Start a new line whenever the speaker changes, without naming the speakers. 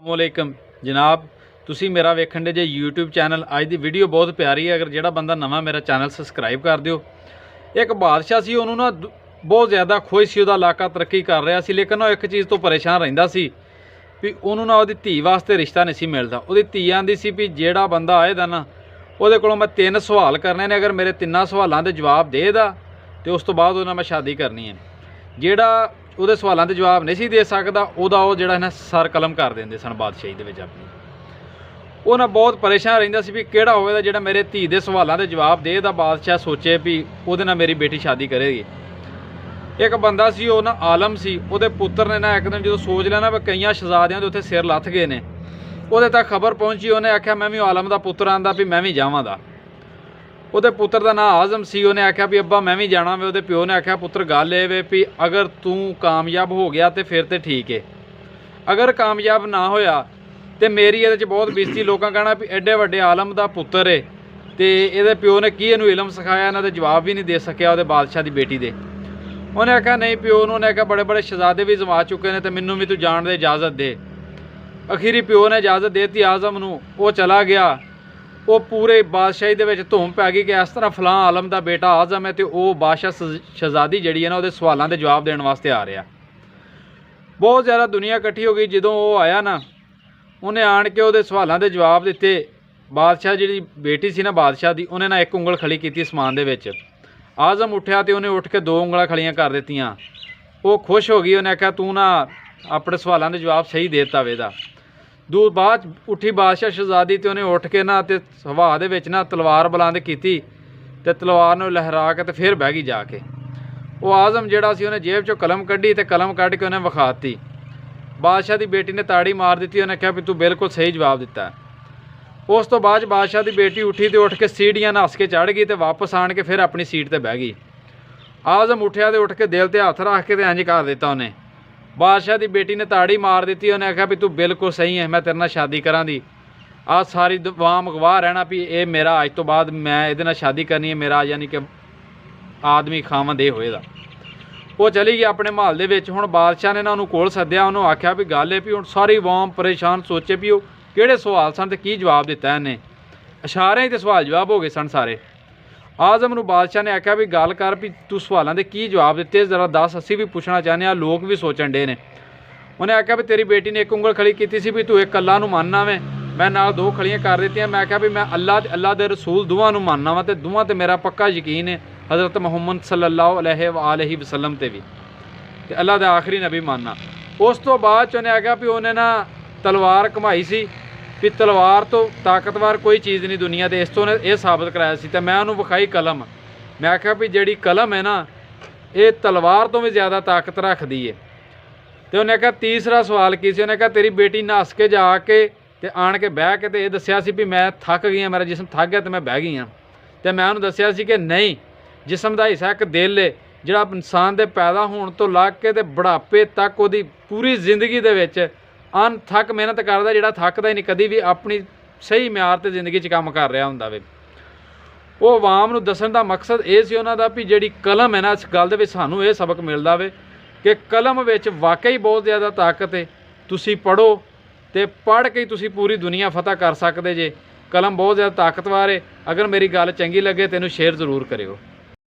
अस्सलामुअलैकुम जनाब, तुसी मेरा वेखण दे जे यूट्यूब चैनल। अज दी वीडियो बहुत प्यारी है। अगर जेड़ा बंदा नवां मेरा चैनल सबसक्राइब कर दिओ। एक बादशाह सी, उन्होंने ना बहुत ज़्यादा खुश सी, उहदा इलाका तरक्की कर रहा सी, लेकिन वह एक चीज़ तो परेशान रहिंदा सी भी उन्होंने ना उहदी धी वास्ते रिश्ता नहीं सी मिलदा। उहदी धी आंदी सी भी जेड़ा बंदा आएदा ना उहदे कोलों मैं 3 सवाल करने ने, अगर मेरे 3 सवालों के जवाब देदा तो उस तो बाद उहदे नाल मैं शादी करनी है। जेड़ा ਉਹਦੇ सवालों के जवाब नहीं सी दे सकदा ਉਹਦਾ ਉਹ ਜਿਹੜਾ ਨਾ सर कलम कर ਦਿੰਦੇ ਸਨ बादशाही ਦੇ ਵਿੱਚ ਆਪਣੀ। ਉਹ ਨਾ बहुत परेशान ਰਹਿੰਦਾ ਸੀ ਵੀ ਕਿਹੜਾ ਹੋਵੇਗਾ ਜਿਹੜਾ ਮੇਰੇ ਧੀ ਦੇ सवालों के जवाब ਦੇ ਦਾ बादशाह सोचे भी ਉਹਦੇ ਨਾਲ मेरी बेटी शादी करेगी। एक बंदा सी, ਉਹ ना आलम सी, ਉਹਦੇ पुत्र ने ना एक दिन जो सोच लिया ना भी कई शहजादियां ਦੇ ਉੱਥੇ सिर ਲੱਥ गए ने, ਉਹਦੇ तक खबर पहुंची। ਉਹਨੇ आख्या मैं भी आलम का पुत्र आंदा भी मैं भी जावांगा। ਉਹਦੇ पुत्र का नाम आजम सी। ਉਹਨੇ आख्या भी अब्बा मैं भी जाना वे। ਉਹਦੇ प्यो ने आख्या पुत्र गल ये वे भी अगर तू कामयाब हो गया तो फिर तो ठीक है, अगर कामयाब ना होया तो मेरी ये बहुत बेइज्जती, लोगों कहना भी एडे वड्डे आलम का पुत्र है तो ये प्यो ने की इनू इलम सिखाया, इन्हों के जवाब भी नहीं दे सकिया वो बादशाह की बेटी दे। उन्हें आख्या नहीं प्यो, उन्होंने आख्या बड़े बड़े शहजादे भी जमा चुके हैं तो मैनू भी तू जान दे इजाज़त दे। अखीरी प्यो ने इजाज़त देती आजम नू, वो चला गया। वो पूरे बादशाही दे विच धूम पै गई कि इस तरह फलां आलम का बेटा आजम है तो वह बादशाह शहजादी जिहड़ी है ना उहदे सवालों के जवाब देने वास्ते आ रहा। बहुत ज़्यादा दुनिया इकट्ठी हो गई। जदों वो आया ना उन्हें आण के उहदे सवालों के जवाब दिते। बादशाह जिहड़ी बेटी सी ना बादशाह दी, उन्हें ना एक उंगल खड़ी की आसमान दे विच। आजम उठ्या तो उन्हें उठ के 2 उंगलां खड़ियां कर दित्तियां। वो खुश हो गई। उन्हें आख्या तू ना अपने सवालों के जवाब सही देता वेदा। दूर बाद उठी बादशाह शहजादी तो उन्हें उठ के ना तो हवा दे विच ना तलवार बुलंद की तो तलवार नूं लहरा के तो फिर बह गई जाके। वो आजम जिहड़ा सी उन्हें जेब चों कलम कढ़ी तो कलम कढ़ के उन्हें विखाती। बादशाह की बेटी ने ताड़ी मार दी। उन्हें कहा भी तू बिल्कुल सही जवाब दिता है। उस तो बाद बादशाह की बेटी उठी तो उठ के सीढ़ियां नस के चढ़ गई तो वापस आण के फिर अपनी सीट पर बह गई। आजम उठ्या तो उठ के दिल ते हथ रख के तो इंज कर दिता उन्हें। बादशाह की बेटी ने ताड़ी मार दी। उन्हें आख्या भी तू बिल्कुल सही है, मैं तेरे नाल शादी करा दी। आ सारी वाम गवाह रहना भी ये मेरा अज तो बाद मैं ये नाल शादी करनी है, मेरा यानी कि आदमी खावंद ये होएगा। वो चली गई अपने महल दे विच। हुण बादशाह ने ना उन्होंने कोल सद्दिया। उन्होंने आख्या भी गल है भी हुण सारी वाम परेशान सोचे भी वो किहड़े सवाल सन ते की जवाब दिता इन्हें। इशारे तो सवाल जवाब हो गए सन सारे। आजम नूं बादशाह ने आख्या भी गल कर भी तू सवालों के की जवाब दिते, जरा दस, असीं भी पुछना चाहते हैं, लोग भी सोचण डे ने। उन्हें आख्या भी तेरी बेटी ने एक उंगल खड़ी की सी भी तू एक अल्लाह नूं मानना वे, मैं नाल 2 खड़ियां कर दित्तियां। मैं आख्या भी मैं अल्लाह दे रसूल दोवां नूं मानना वा ते दोवां ते मेरा पक्का यकीन है हज़रत मुहम्मद सल्लल्लाहु अलैहि वसल्लम ते भी ते अल्लाह दे आखिरी नबी मानना। उस तो बाद उन्हें आख्या भी उन्हें ना तलवार घुमाई सी भी तलवार तो ताकतवर कोई चीज़ नहीं दुनिया के, इस तो उन्हें यह साबित कराया सी। तो मैं उन्होंने विखाई कलम। मैं आख्या भी जिहड़ी कलम है ना ये तलवार तो भी ज़्यादा ताकत रखती है। तो उन्हें आख्या तीसरा सवाल की सी। उन्हें कहा तेरी बेटी नस के जाके ते आण के बह के तो ये दस्सिया सी भी मैं थक गई हाँ, मेरा जिसम थक गया तो मैं बह गई हाँ। तो मैं उन्होंने दस्सिया सी कि नहीं, जिसम का हिस्सा एक दिल है जिहड़ा इंसान के पैदा होने तो लग के ते बुढ़ापे तक वो पूरी जिंदगी दे विच अनथक मेहनत करता, जिहड़ा थकदा ही नहीं कभी भी, अपनी सही म्यार ते जिंदगी च काम कर रहा हुंदा वे। वो आवाम नूं दस्सण दा मकसद ये सी उन्हां दा भी जिहड़ी कलम है ना इस गल दे विच सानूं ये सबक मिलदा वे कि कलम विच वाकई बहुत ज़्यादा ताकत है। तुसीं पढ़ो तो पढ़ के तुसीं पूरी दुनिया फतह कर सकदे जे। कलम बहुत ज़्यादा ताकतवर है। अगर मेरी गल चंगी लगे तो इहनूं शेयर जरूर करियो।